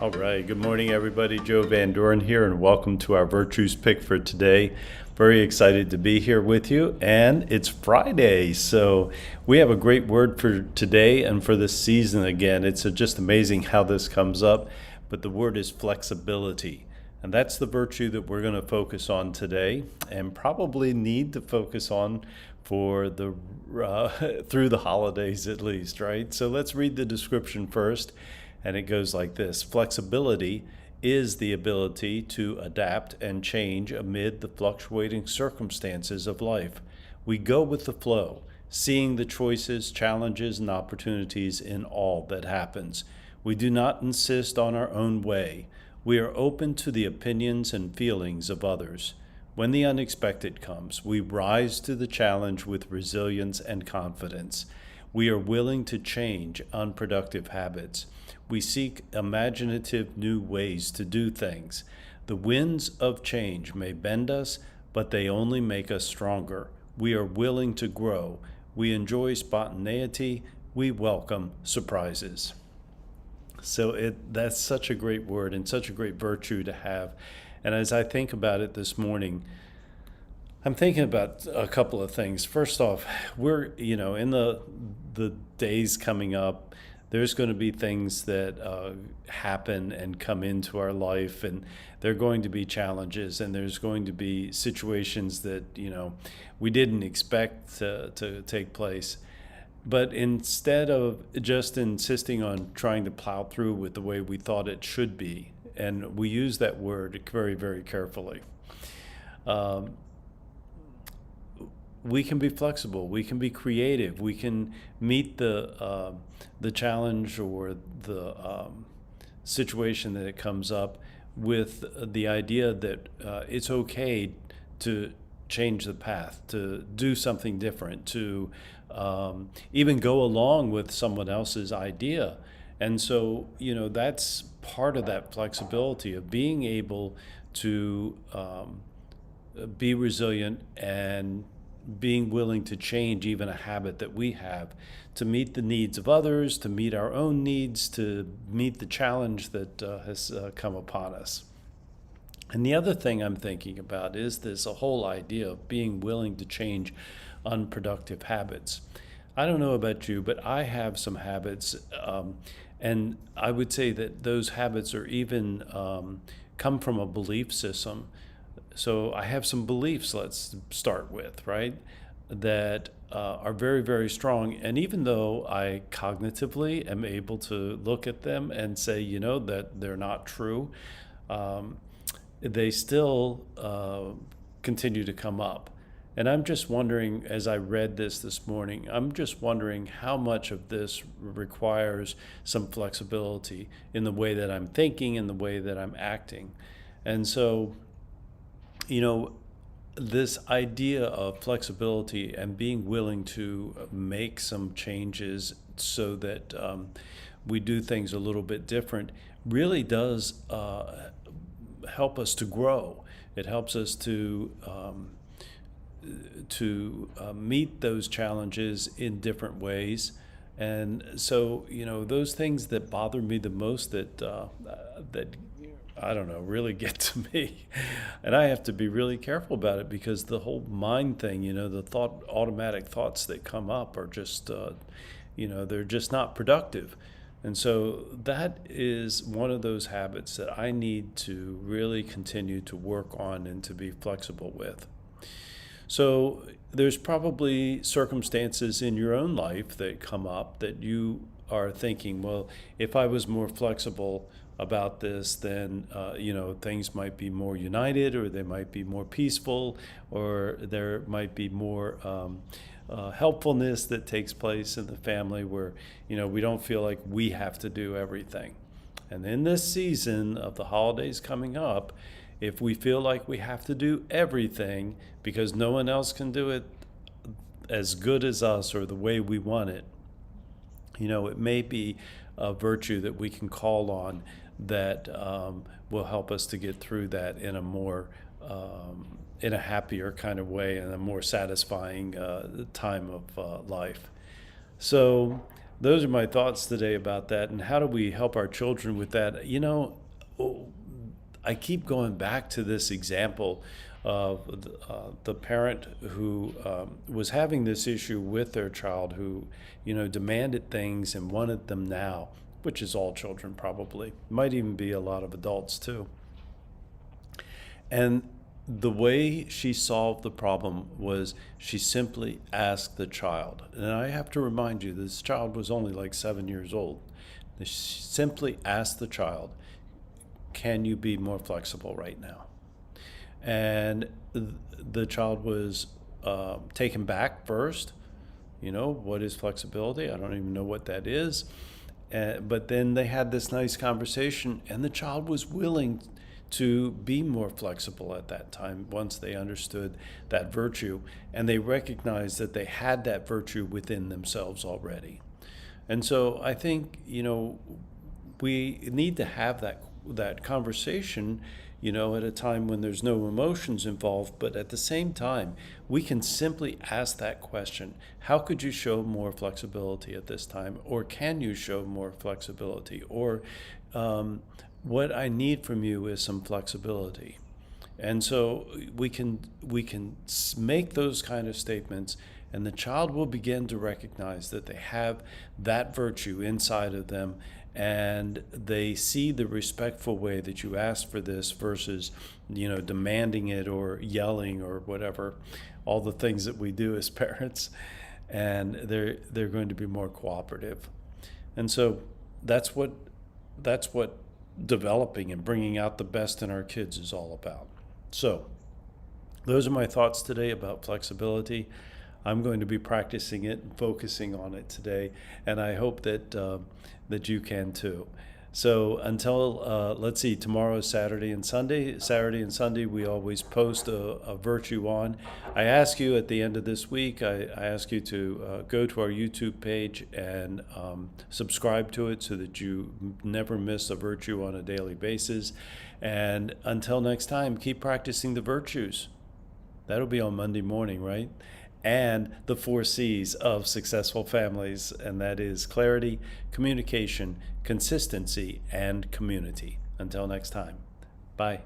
All right. Good morning, everybody. Joe Van Doren here, and welcome to our Virtues Pick for today. Very excited to be here with you, and it's Friday, so we have a great word for today and for this season again. It's just amazing how this comes up, but the word is flexibility, and that's the virtue that we're going to focus on today, and probably need to focus on for the through the holidays at least, right? So let's read the description first. And it goes like this: flexibility is the ability to adapt and change amid the fluctuating circumstances of life. We go with the flow, seeing the choices, challenges, and opportunities in all that happens. We do not insist on our own way. We are open to the opinions and feelings of others. When the unexpected comes, we rise to the challenge with resilience and confidence. We are willing to change unproductive habits. We seek imaginative new ways to do things. The winds of change may bend us, but they only make us stronger. We are willing to grow. We enjoy spontaneity. We welcome surprises. So that's such a great word and such a great virtue to have. And as I think about it this morning, I'm thinking about a couple of things. First off, we're, in the days coming up, there's going to be things that happen and come into our life, and there are going to be challenges, and there's going to be situations that, we didn't expect to take place. But instead of just insisting on trying to plow through with the way we thought it should be, and we use that word very, very carefully, we can be flexible. We can be creative. We can meet the challenge or the situation that it comes up with the idea that it's okay to change the path, to do something different, to even go along with someone else's idea. And so, that's part of that flexibility of being able to be resilient and being willing to change even a habit that we have to meet the needs of others, to meet our own needs, to meet the challenge that has come upon us. And the other thing I'm thinking about is this whole idea of being willing to change unproductive habits. I don't know about you, but I have some habits, and I would say that those habits are even come from a belief system. So I have some beliefs, let's start with, right, that are very, very strong. And even though I cognitively am able to look at them and say, that they're not true, they still continue to come up. And I'm just wondering, as I read this morning, I'm just wondering how much of this requires some flexibility in the way that I'm thinking and the way that I'm acting. And so, this idea of flexibility and being willing to make some changes so that we do things a little bit different really does help us to grow. It helps us to meet those challenges in different ways. And so, those things that bother me the most, that I don't know, really get to me. And I have to be really careful about it, because the whole mind thing, the automatic thoughts that come up are just, they're just not productive. And so that is one of those habits that I need to really continue to work on and to be flexible with. So there's probably circumstances in your own life that come up that you are thinking, well, if I was more flexible about this, then things might be more united, or they might be more peaceful, or there might be more helpfulness that takes place in the family, where we don't feel like we have to do everything. And in this season of the holidays coming up, if we feel like we have to do everything because no one else can do it as good as us or the way we want it, it may be a virtue that we can call on that will help us to get through that in a more in a happier kind of way and a more satisfying time of life. So those are my thoughts today about that. And how do we help our children with that? I keep going back to this example of the parent who was having this issue with their child who, demanded things and wanted them now, which is all children probably, might even be a lot of adults too. And the way she solved the problem was she simply asked the child, and I have to remind you, this child was only like 7 years old. She simply asked the child, can you be more flexible right now? And the child was taken back first. What is flexibility? I don't even know what that is. But then they had this nice conversation, and the child was willing to be more flexible at that time once they understood that virtue, and they recognized that they had that virtue within themselves already. And so I think, we need to have that conversation, at a time when there's no emotions involved, but at the same time, we can simply ask that question: how could you show more flexibility at this time? Or can you show more flexibility? Or what I need from you is some flexibility. And so we can make those kind of statements, and the child will begin to recognize that they have that virtue inside of them, and they see the respectful way that you ask for this versus, demanding it or yelling or whatever, all the things that we do as parents, and they're going to be more cooperative. And so that's what developing and bringing out the best in our kids is all about. So those are my thoughts today about flexibility. I'm going to be practicing it and focusing on it today, and I hope that you can too. So until, let's see, tomorrow is Saturday and Sunday. Saturday and Sunday we always post a virtue on. I ask you at the end of this week, I ask you to go to our YouTube page and subscribe to it so that you never miss a virtue on a daily basis. And until next time, keep practicing the virtues. That'll be on Monday morning, right? And the 4 C's of successful families, and that is clarity, communication, consistency, and community. Until next time, bye.